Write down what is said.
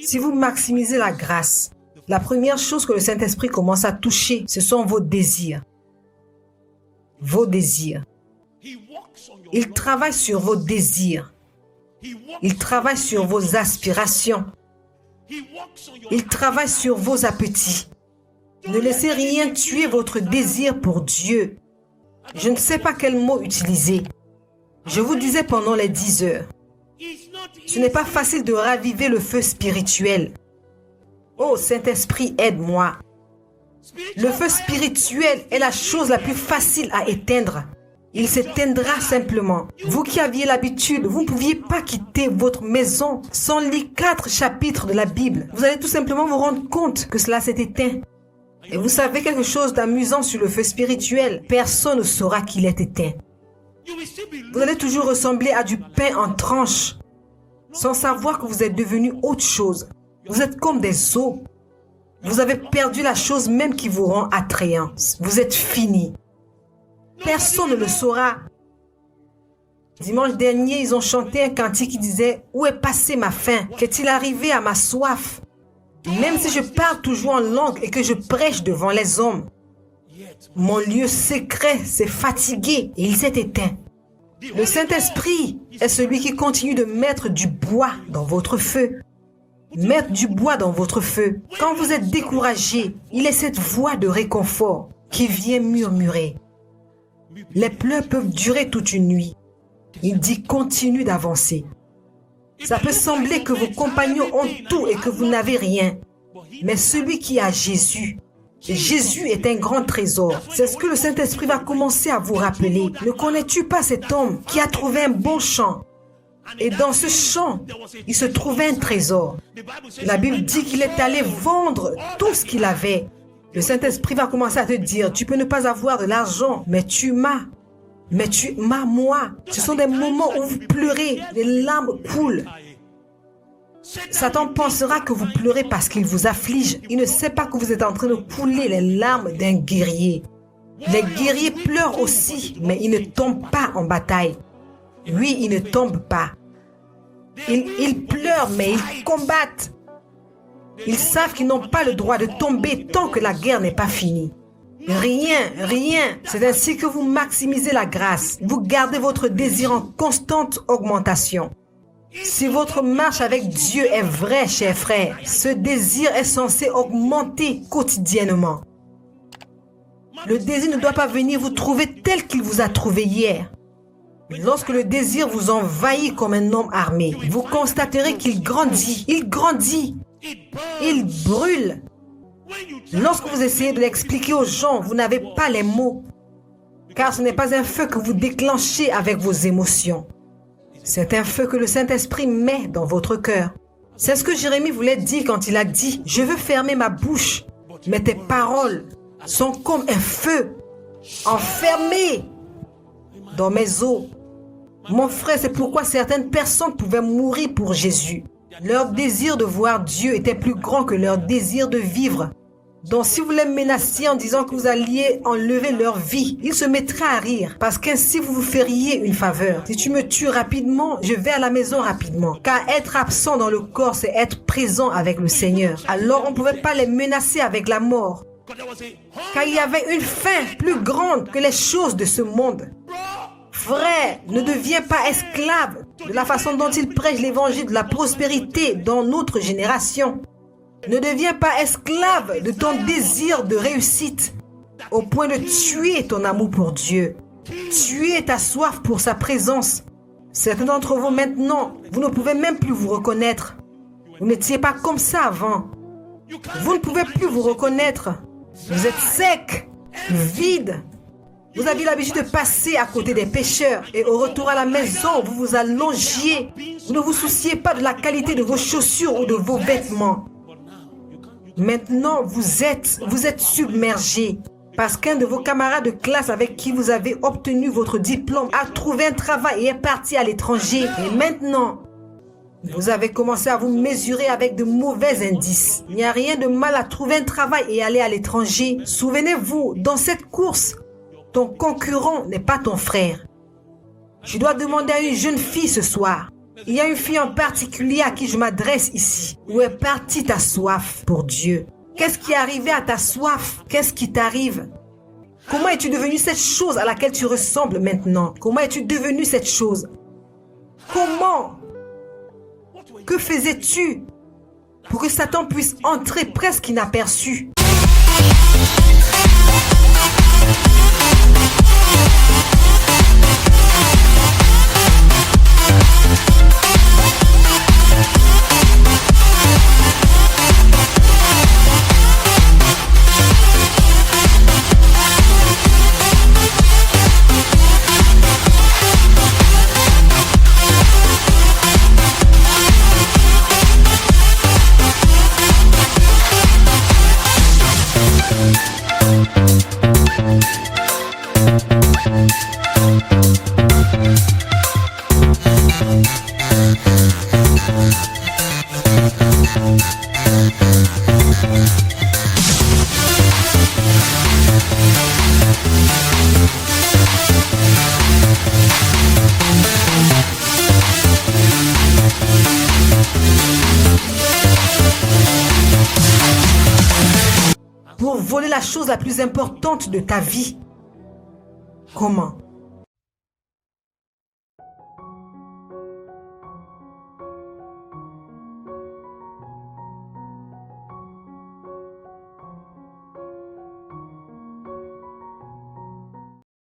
Si vous maximisez la grâce, la première chose que le Saint-Esprit commence à toucher, ce sont vos désirs. Vos désirs. Il travaille sur vos désirs. Il travaille sur vos aspirations. Il travaille sur vos appétits. Ne laissez rien tuer votre désir pour Dieu. Je ne sais pas quel mot utiliser. Je vous disais pendant les 10 heures. Ce n'est pas facile de raviver le feu spirituel. Oh Saint-Esprit, aide-moi. Le feu spirituel est la chose la plus facile à éteindre. Il s'éteindra simplement. Vous qui aviez l'habitude, vous ne pouviez pas quitter votre maison sans lire 4 chapitres de la Bible. Vous allez tout simplement vous rendre compte que cela s'est éteint. Et vous savez quelque chose d'amusant sur le feu spirituel? Personne ne saura qu'il est éteint. Vous allez toujours ressembler à du pain en tranches, sans savoir que vous êtes devenu autre chose. Vous êtes comme des os. Vous avez perdu la chose même qui vous rend attrayant. Vous êtes fini. Personne ne le saura. Dimanche dernier, ils ont chanté un cantique qui disait « Où est passée ma faim? Qu'est-il arrivé à ma soif ?» Même si je parle toujours en langue et que je prêche devant les hommes, mon lieu secret s'est fatigué et il s'est éteint. Le Saint-Esprit est celui qui continue de mettre du bois dans votre feu. Mettre du bois dans votre feu. Quand vous êtes découragé, il est cette voix de réconfort qui vient murmurer. Les pleurs peuvent durer toute une nuit. Il dit continue d'avancer. Ça peut sembler que vos compagnons ont tout et que vous n'avez rien. Mais celui qui a Jésus, Jésus est un grand trésor. C'est ce que le Saint-Esprit va commencer à vous rappeler. Ne connais-tu pas cet homme qui a trouvé un bon champ? Et dans ce champ, il se trouvait un trésor. La Bible dit qu'il est allé vendre tout ce qu'il avait. Le Saint-Esprit va commencer à te dire, tu peux ne pas avoir de l'argent, mais tu m'as. Mais tu m'as, moi. Ce sont des moments où vous pleurez, les larmes coulent. Satan pensera que vous pleurez parce qu'il vous afflige. Il ne sait pas que vous êtes en train de couler les larmes d'un guerrier. Les guerriers pleurent aussi, mais ils ne tombent pas en bataille. Oui, ils ne tombent pas. Ils pleurent, mais ils combattent. Ils savent qu'ils n'ont pas le droit de tomber tant que la guerre n'est pas finie. Rien. C'est ainsi que vous maximisez la grâce. Vous gardez votre désir en constante augmentation. Si votre marche avec Dieu est vraie, chers frères, ce désir est censé augmenter quotidiennement. Le désir ne doit pas venir vous trouver tel qu'il vous a trouvé hier. Lorsque le désir vous envahit comme un homme armé, vous constaterez qu'il grandit, il brûle. Lorsque vous essayez de l'expliquer aux gens, vous n'avez pas les mots, car ce n'est pas un feu que vous déclenchez avec vos émotions. C'est un feu que le Saint-Esprit met dans votre cœur. C'est ce que Jérémie voulait dire quand il a dit « Je veux fermer ma bouche, mais tes paroles sont comme un feu, enfermé dans mes os. » Mon frère, c'est pourquoi certaines personnes pouvaient mourir pour Jésus. Leur désir de voir Dieu était plus grand que leur désir de vivre. Donc si vous les menaciez en disant que vous alliez enlever leur vie, ils se mettraient à rire parce qu'ainsi vous vous feriez une faveur. Si tu me tues rapidement, je vais à la maison rapidement. Car être absent dans le corps, c'est être présent avec le Seigneur. Alors on ne pouvait pas les menacer avec la mort. Car il y avait une fin plus grande que les choses de ce monde. Frère, ne deviens pas esclave de la façon dont il prêche l'évangile de la prospérité dans notre génération. Ne deviens pas esclave de ton désir de réussite au point de tuer ton amour pour Dieu. Tuer ta soif pour sa présence. Certains d'entre vous maintenant, vous ne pouvez même plus vous reconnaître. Vous n'étiez pas comme ça avant. Vous ne pouvez plus vous reconnaître. Vous êtes sec, vide. Vous aviez l'habitude de passer à côté des pécheurs et au retour à la maison, vous vous allongiez. Vous ne vous souciez pas de la qualité de vos chaussures ou de vos vêtements. Maintenant, vous êtes submergé parce qu'un de vos camarades de classe avec qui vous avez obtenu votre diplôme a trouvé un travail et est parti à l'étranger. Et maintenant, vous avez commencé à vous mesurer avec de mauvais indices. Il n'y a rien de mal à trouver un travail et aller à l'étranger. Souvenez-vous, dans cette course, ton concurrent n'est pas ton frère. Je dois demander à une jeune fille ce soir, Il y a une fille en particulier à qui je m'adresse ici. Où est partie ta soif pour Dieu? Qu'est-ce qui est arrivé à ta soif? Qu'est-ce qui t'arrive? Comment es-tu devenu cette chose à laquelle tu ressembles maintenant? Comment es-tu devenu cette chose? Comment? Que faisais-tu pour que Satan puisse entrer presque inaperçu? Pour voler la chose la plus importante de ta vie. Comment?